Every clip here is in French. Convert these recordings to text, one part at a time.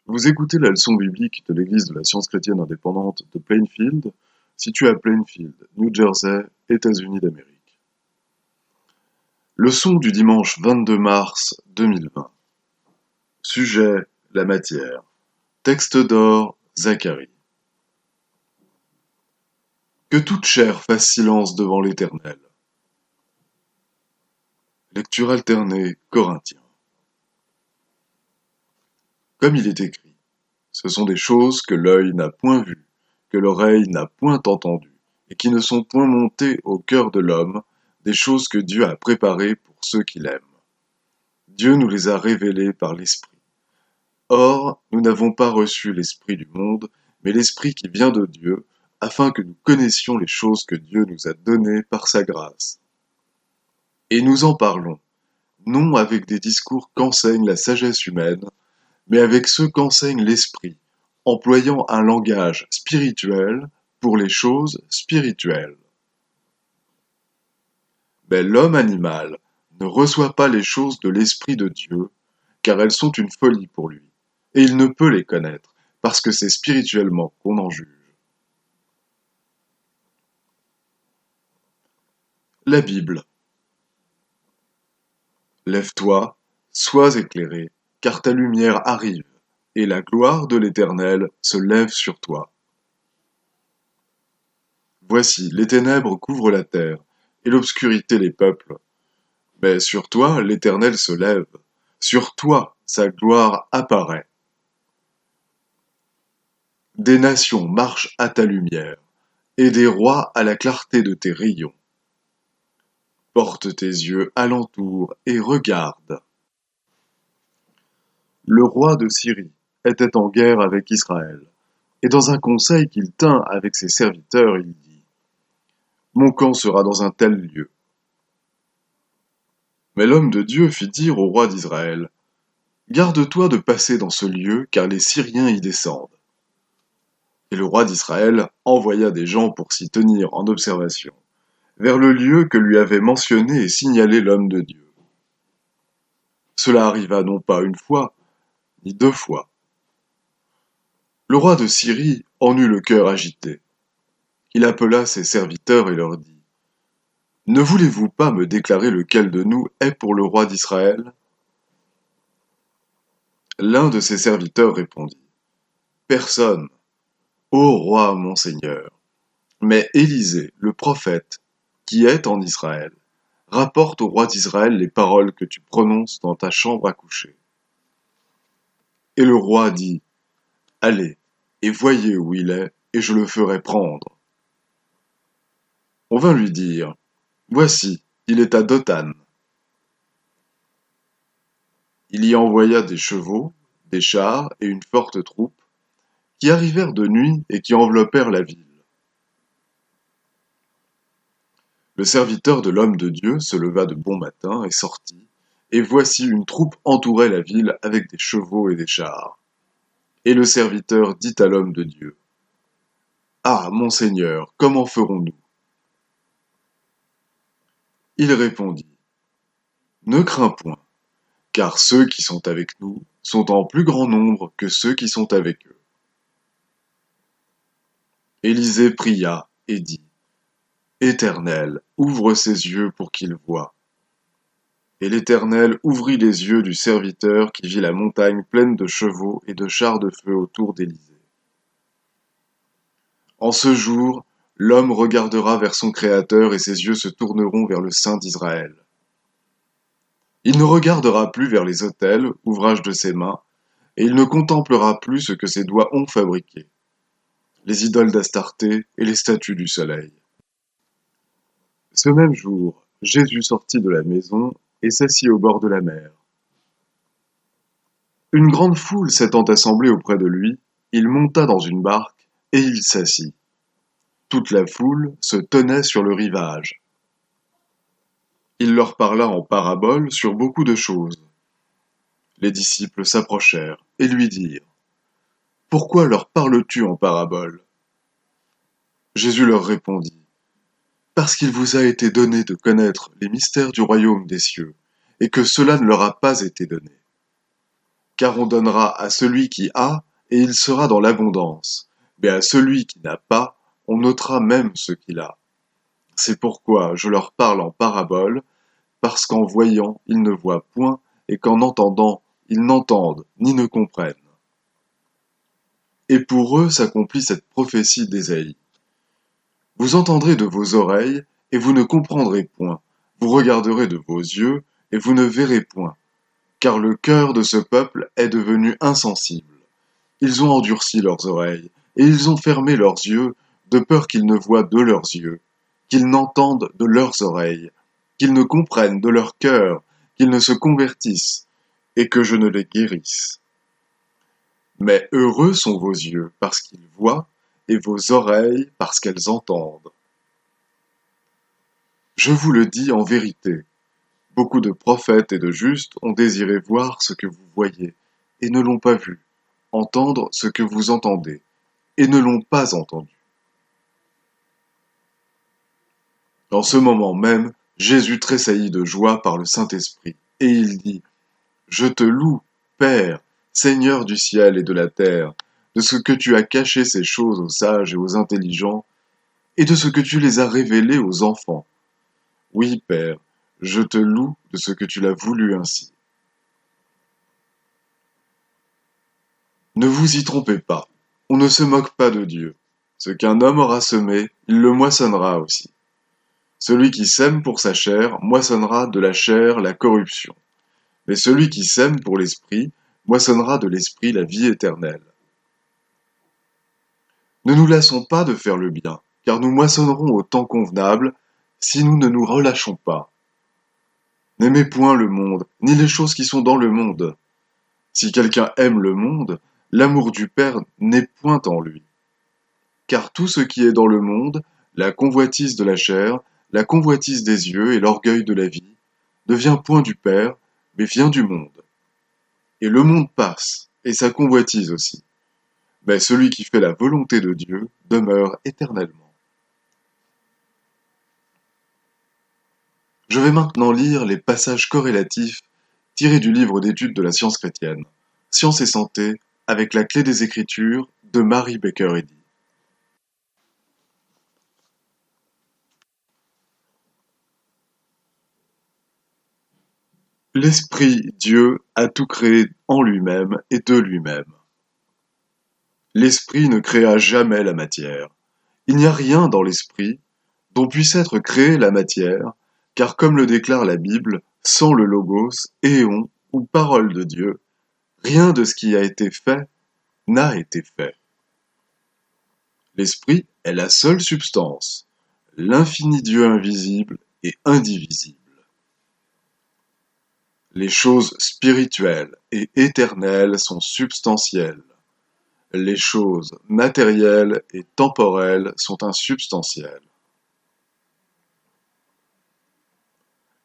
Vous écoutez la leçon biblique de l'Église de la science chrétienne indépendante de Plainfield, située à Plainfield, New Jersey, États-Unis d'Amérique. Leçon du dimanche 22 mars 2020. Sujet, la matière. Texte d'or, Zacharie. Que toute chair fasse silence devant l'Éternel. Lecture alternée, Corinthiens. Comme il est écrit, ce sont des choses que l'œil n'a point vues, que l'oreille n'a point entendues, et qui ne sont point montées au cœur de l'homme, des choses que Dieu a préparées pour ceux qui l'aiment. Dieu nous les a révélées par l'Esprit. Or, nous n'avons pas reçu l'Esprit du monde, mais l'Esprit qui vient de Dieu, afin que nous connaissions les choses que Dieu nous a données par sa grâce. Et nous en parlons, non avec des discours qu'enseigne la sagesse humaine, mais avec ceux qu'enseigne l'Esprit, employant un langage spirituel pour les choses spirituelles. Mais l'homme animal ne reçoit pas les choses de l'Esprit de Dieu, car elles sont une folie pour lui, et il ne peut les connaître, parce que c'est spirituellement qu'on en juge. La Bible. Lève-toi, sois éclairé, car ta lumière arrive, et la gloire de l'Éternel se lève sur toi. Voici, les ténèbres couvrent la terre, et l'obscurité les peuples. Mais sur toi, l'Éternel se lève, sur toi, sa gloire apparaît. Des nations marchent à ta lumière, et des rois à la clarté de tes rayons. Porte tes yeux alentour et regarde. Le roi de Syrie était en guerre avec Israël, et dans un conseil qu'il tint avec ses serviteurs, il dit : Mon camp sera dans un tel lieu. Mais l'homme de Dieu fit dire au roi d'Israël : Garde-toi de passer dans ce lieu, car les Syriens y descendent. Et le roi d'Israël envoya des gens pour s'y tenir en observation, vers le lieu que lui avait mentionné et signalé l'homme de Dieu. Cela arriva non pas une fois, ni deux fois. Le roi de Syrie en eut le cœur agité. Il appela ses serviteurs et leur dit : Ne voulez-vous pas me déclarer lequel de nous est pour le roi d'Israël ? L'un de ses serviteurs répondit : Personne, ô roi mon seigneur. Mais Élisée, le prophète, qui est en Israël, rapporte au roi d'Israël les paroles que tu prononces dans ta chambre à coucher. Et le roi dit : Allez, et voyez où il est, et je le ferai prendre. On vint lui dire : Voici, il est à Dothan. Il y envoya des chevaux, des chars et une forte troupe, qui arrivèrent de nuit et qui enveloppèrent la ville. Le serviteur de l'homme de Dieu se leva de bon matin et sortit, et voici une troupe entourait la ville avec des chevaux et des chars. Et le serviteur dit à l'homme de Dieu : Ah, mon Seigneur, comment ferons-nous ? Il répondit : Ne crains point, car ceux qui sont avec nous sont en plus grand nombre que ceux qui sont avec eux. Élisée pria et dit : Éternel, ouvre ses yeux pour qu'il voie. Et l'Éternel ouvrit les yeux du serviteur qui vit la montagne pleine de chevaux et de chars de feu autour d'Élisée. En ce jour, l'homme regardera vers son Créateur et ses yeux se tourneront vers le Saint d'Israël. Il ne regardera plus vers les autels, ouvrage de ses mains, et il ne contemplera plus ce que ses doigts ont fabriqué, les idoles d'Astarté et les statues du soleil. Ce même jour, Jésus sortit de la maison et s'assit au bord de la mer. Une grande foule s'étant assemblée auprès de lui, il monta dans une barque et il s'assit. Toute la foule se tenait sur le rivage. Il leur parla en paraboles sur beaucoup de choses. Les disciples s'approchèrent et lui dirent : Pourquoi leur parles-tu en paraboles ? Jésus leur répondit : Parce qu'il vous a été donné de connaître les mystères du royaume des cieux, et que cela ne leur a pas été donné. Car on donnera à celui qui a, et il sera dans l'abondance. Mais à celui qui n'a pas, on ôtera même ce qu'il a. C'est pourquoi je leur parle en parabole, parce qu'en voyant, ils ne voient point, et qu'en entendant, ils n'entendent ni ne comprennent. Et pour eux s'accomplit cette prophétie d'Ésaïe. Vous entendrez de vos oreilles, et vous ne comprendrez point. Vous regarderez de vos yeux, et vous ne verrez point. Car le cœur de ce peuple est devenu insensible. Ils ont endurci leurs oreilles, et ils ont fermé leurs yeux, de peur qu'ils ne voient de leurs yeux, qu'ils n'entendent de leurs oreilles, qu'ils ne comprennent de leur cœur, qu'ils ne se convertissent, et que je ne les guérisse. Mais heureux sont vos yeux parce qu'ils voient, et vos oreilles parce qu'elles entendent. Je vous le dis en vérité, beaucoup de prophètes et de justes ont désiré voir ce que vous voyez, et ne l'ont pas vu, entendre ce que vous entendez, et ne l'ont pas entendu. En ce moment même, Jésus tressaillit de joie par le Saint-Esprit, et il dit, « Je te loue, Père, Seigneur du ciel et de la terre, de ce que tu as caché ces choses aux sages et aux intelligents, et de ce que tu les as révélées aux enfants. Oui, Père, je te loue de ce que tu l'as voulu ainsi. » Ne vous y trompez pas, on ne se moque pas de Dieu. Ce qu'un homme aura semé, il le moissonnera aussi. Celui qui sème pour sa chair moissonnera de la chair la corruption. Mais celui qui sème pour l'esprit moissonnera de l'esprit la vie éternelle. Ne nous lassons pas de faire le bien, car nous moissonnerons au temps convenable si nous ne nous relâchons pas. N'aimez point le monde, ni les choses qui sont dans le monde. Si quelqu'un aime le monde, l'amour du Père n'est point en lui. Car tout ce qui est dans le monde, la convoitise de la chair, la convoitise des yeux et l'orgueil de la vie, ne vient point du Père, mais vient du monde. Et le monde passe, et sa convoitise aussi. Mais celui qui fait la volonté de Dieu demeure éternellement. Je vais maintenant lire les passages corrélatifs tirés du livre d'études de la science chrétienne, Science et santé, avec la clé des Écritures de Mary Baker Eddy. L'Esprit, Dieu, a tout créé en lui-même et de lui-même. L'Esprit ne créa jamais la matière. Il n'y a rien dans l'Esprit dont puisse être créée la matière, car comme le déclare la Bible, sans le Logos, éon ou parole de Dieu, rien de ce qui a été fait n'a été fait. L'Esprit est la seule substance, l'infini Dieu invisible et indivisible. Les choses spirituelles et éternelles sont substantielles. Les choses matérielles et temporelles sont insubstantielles.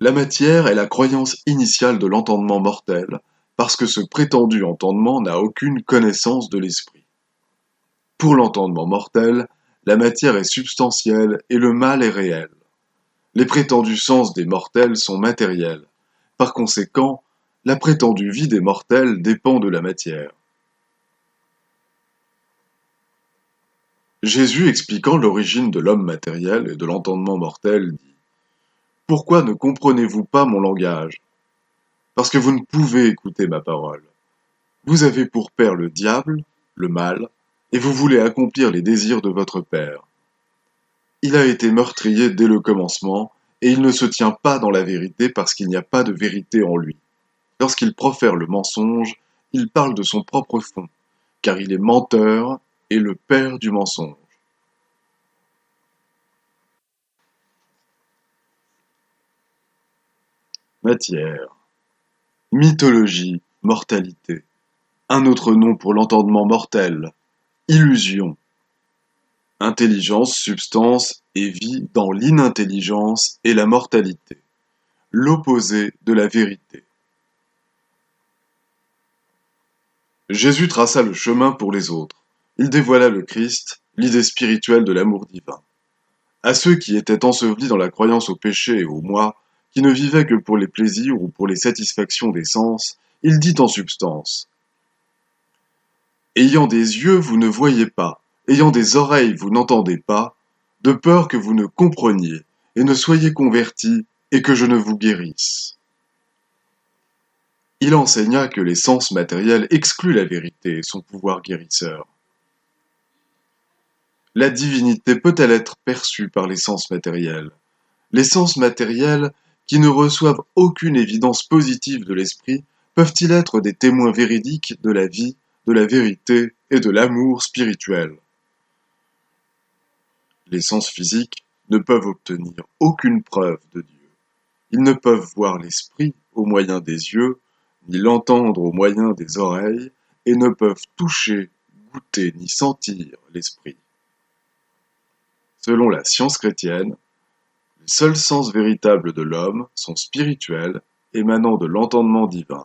La matière est la croyance initiale de l'entendement mortel, parce que ce prétendu entendement n'a aucune connaissance de l'esprit. Pour l'entendement mortel, la matière est substantielle et le mal est réel. Les prétendus sens des mortels sont matériels. Par conséquent, la prétendue vie des mortels dépend de la matière. Jésus, expliquant l'origine de l'homme matériel et de l'entendement mortel, dit « Pourquoi ne comprenez-vous pas mon langage ? Parce que vous ne pouvez écouter ma parole. Vous avez pour père le diable, le mal, et vous voulez accomplir les désirs de votre père. Il a été meurtrier dès le commencement, et il ne se tient pas dans la vérité parce qu'il n'y a pas de vérité en lui. Lorsqu'il profère le mensonge, il parle de son propre fond, car il est menteur et le père du mensonge. Matière. Mythologie, mortalité. Un autre nom pour l'entendement mortel. Illusion. Intelligence, substance et vie dans l'inintelligence et la mortalité. L'opposé de la vérité. Jésus traça le chemin pour les autres. Il dévoila le Christ, l'idée spirituelle de l'amour divin. À ceux qui étaient ensevelis dans la croyance au péché et au moi, qui ne vivaient que pour les plaisirs ou pour les satisfactions des sens, il dit en substance Ayant des yeux, vous ne voyez pas, ayant des oreilles, vous n'entendez pas, de peur que vous ne compreniez, et ne soyez convertis, et que je ne vous guérisse. Il enseigna que les sens matériels excluent la vérité et son pouvoir guérisseur. La divinité peut-elle être perçue par les sens matériels? Les sens matériels, qui ne reçoivent aucune évidence positive de l'esprit, peuvent-ils être des témoins véridiques de la vie, de la vérité et de l'amour spirituel? Les sens physiques ne peuvent obtenir aucune preuve de Dieu. Ils ne peuvent voir l'esprit au moyen des yeux, ni l'entendre au moyen des oreilles, et ne peuvent toucher, goûter ni sentir l'esprit. Selon la science chrétienne, les seuls sens véritables de l'homme sont spirituels, émanant de l'entendement divin.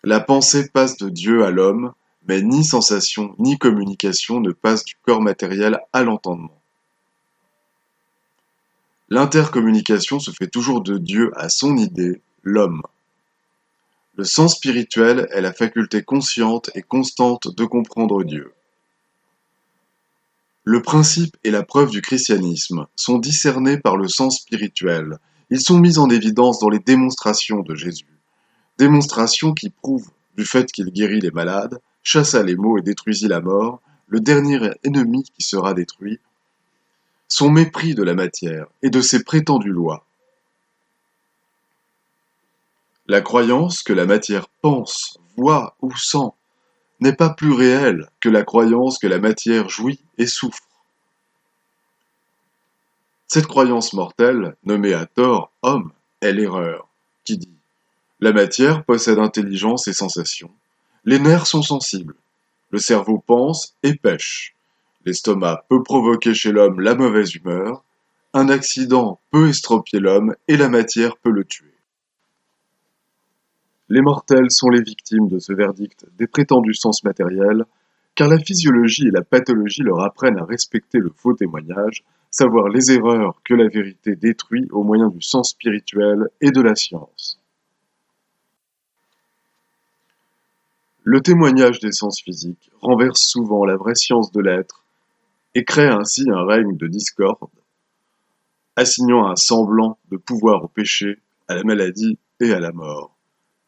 La pensée passe de Dieu à l'homme, mais ni sensation ni communication ne passent du corps matériel à l'entendement. L'intercommunication se fait toujours de Dieu à son idée, l'homme. Le sens spirituel est la faculté consciente et constante de comprendre Dieu. Le principe et la preuve du christianisme sont discernés par le sens spirituel. Ils sont mis en évidence dans les démonstrations de Jésus. Démonstrations qui prouvent, du fait qu'il guérit les malades, chassa les maux et détruisit la mort, le dernier ennemi qui sera détruit, son mépris de la matière et de ses prétendues lois. La croyance que la matière pense, voit ou sent n'est pas plus réelle que la croyance que la matière jouit et souffre. Cette croyance mortelle, nommée à tort homme, est l'erreur, qui dit « La matière possède intelligence et sensation, les nerfs sont sensibles, le cerveau pense et pêche, l'estomac peut provoquer chez l'homme la mauvaise humeur, un accident peut estropier l'homme et la matière peut le tuer. » Les mortels sont les victimes de ce verdict des prétendus sens matériels, car la physiologie et la pathologie leur apprennent à respecter le faux témoignage, savoir les erreurs que la vérité détruit au moyen du sens spirituel et de la science. Le témoignage des sens physiques renverse souvent la vraie science de l'être et crée ainsi un règne de discorde, assignant un semblant de pouvoir au péché, à la maladie et à la mort.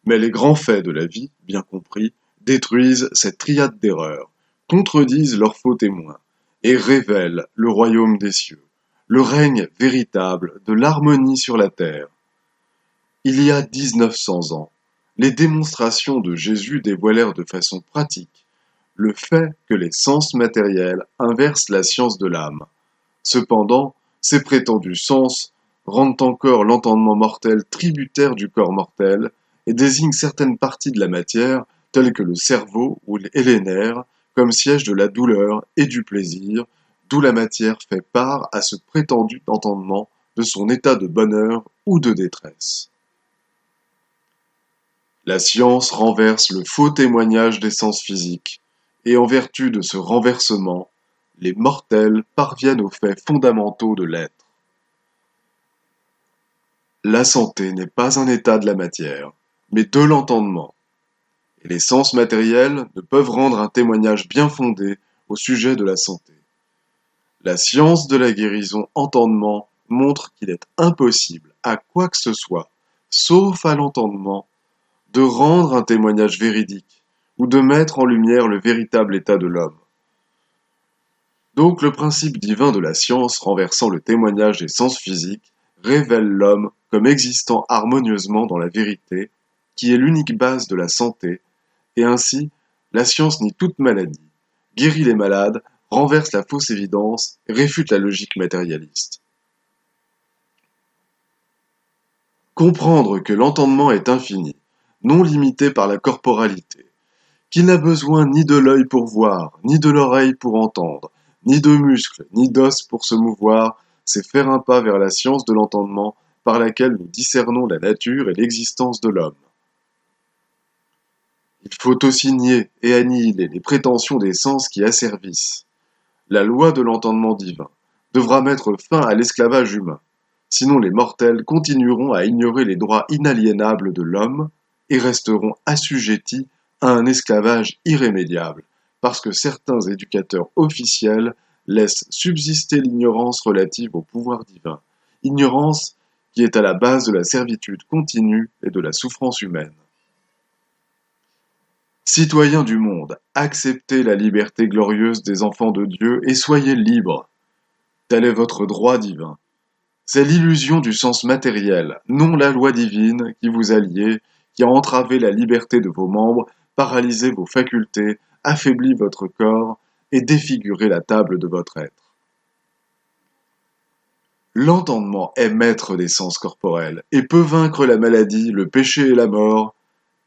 Mais les grands faits de la vie, bien compris, détruisent cette triade d'erreurs, contredisent leurs faux témoins, et révèlent le royaume des cieux, le règne véritable de l'harmonie sur la terre. Il y a 1900 ans, les démonstrations de Jésus dévoilèrent de façon pratique le fait que les sens matériels inversent la science de l'âme. Cependant, ces prétendus sens rendent encore l'entendement mortel tributaire du corps mortel et désignent certaines parties de la matière, telles que le cerveau et les nerfs, comme siège de la douleur et du plaisir, d'où la matière fait part à ce prétendu entendement de son état de bonheur ou de détresse. La science renverse le faux témoignage des sens physiques, et en vertu de ce renversement, les mortels parviennent aux faits fondamentaux de l'être. La santé n'est pas un état de la matière, mais de l'entendement, et les sens matériels ne peuvent rendre un témoignage bien fondé au sujet de la santé. La science de la guérison entendement montre qu'il est impossible à quoi que ce soit, sauf à l'entendement, de rendre un témoignage véridique ou de mettre en lumière le véritable état de l'homme. Donc le principe divin de la science renversant le témoignage des sens physiques révèle l'homme comme existant harmonieusement dans la vérité, qui est l'unique base de la santé, et ainsi la science nie toute maladie, guérit les malades, renverse la fausse évidence et réfute la logique matérialiste. Comprendre que l'entendement est infini, non limité par la corporalité, qu'il n'a besoin ni de l'œil pour voir, ni de l'oreille pour entendre, ni de muscles, ni d'os pour se mouvoir, c'est faire un pas vers la science de l'entendement par laquelle nous discernons la nature et l'existence de l'homme. Il faut aussi nier et annihiler les prétentions des sens qui asservissent. La loi de l'entendement divin devra mettre fin à l'esclavage humain, sinon les mortels continueront à ignorer les droits inaliénables de l'homme et resteront assujettis à un esclavage irrémédiable, parce que certains éducateurs officiels laissent subsister l'ignorance relative au pouvoir divin, ignorance qui est à la base de la servitude continue et de la souffrance humaine. Citoyens du monde, acceptez la liberté glorieuse des enfants de Dieu et soyez libres. Tel est votre droit divin. C'est l'illusion du sens matériel, non la loi divine, qui vous a liés, qui a entravé la liberté de vos membres, paralysé vos facultés, affaibli votre corps et défiguré la table de votre être. L'entendement est maître des sens corporels et peut vaincre la maladie, le péché et la mort.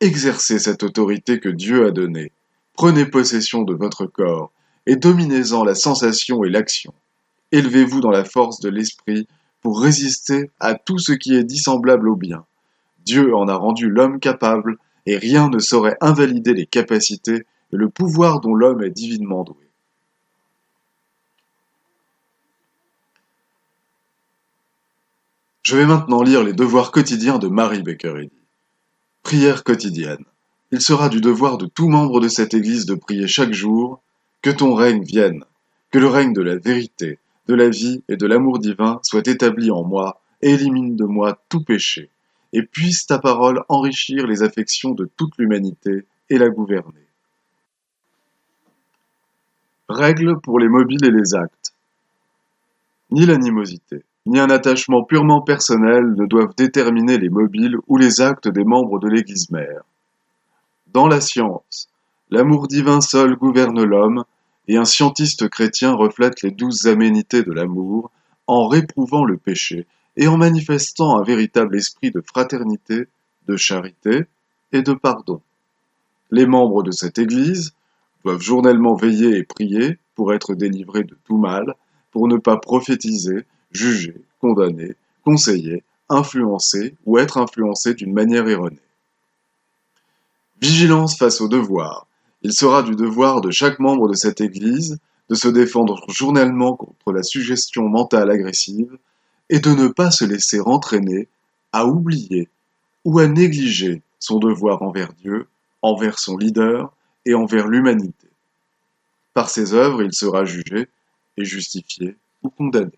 Exercez cette autorité que Dieu a donnée. Prenez possession de votre corps et dominez-en la sensation et l'action. Élevez-vous dans la force de l'esprit pour résister à tout ce qui est dissemblable au bien. Dieu en a rendu l'homme capable et rien ne saurait invalider les capacités et le pouvoir dont l'homme est divinement doué. Je vais maintenant lire les devoirs quotidiens de Mary Baker Eddy. Prière quotidienne. Il sera du devoir de tout membre de cette Église de prier chaque jour que ton règne vienne, que le règne de la vérité, de la vie et de l'amour divin soit établi en moi et élimine de moi tout péché, et puisse ta parole enrichir les affections de toute l'humanité et la gouverner. Règles pour les mobiles et les actes. Ni l'animosité, ni un attachement purement personnel ne doivent déterminer les mobiles ou les actes des membres de l'Église mère. Dans la science, l'amour divin seul gouverne l'homme, et un scientiste chrétien reflète les douces aménités de l'amour en réprouvant le péché et en manifestant un véritable esprit de fraternité, de charité et de pardon. Les membres de cette Église doivent journellement veiller et prier pour être délivrés de tout mal, pour ne pas prophétiser, juger, condamner, conseiller, influencer ou être influencés d'une manière erronée. Vigilance face aux devoirs. Il sera du devoir de chaque membre de cette Église de se défendre journellement contre la suggestion mentale agressive et de ne pas se laisser entraîner à oublier ou à négliger son devoir envers Dieu, envers son leader et envers l'humanité. Par ses œuvres, il sera jugé et justifié ou condamné.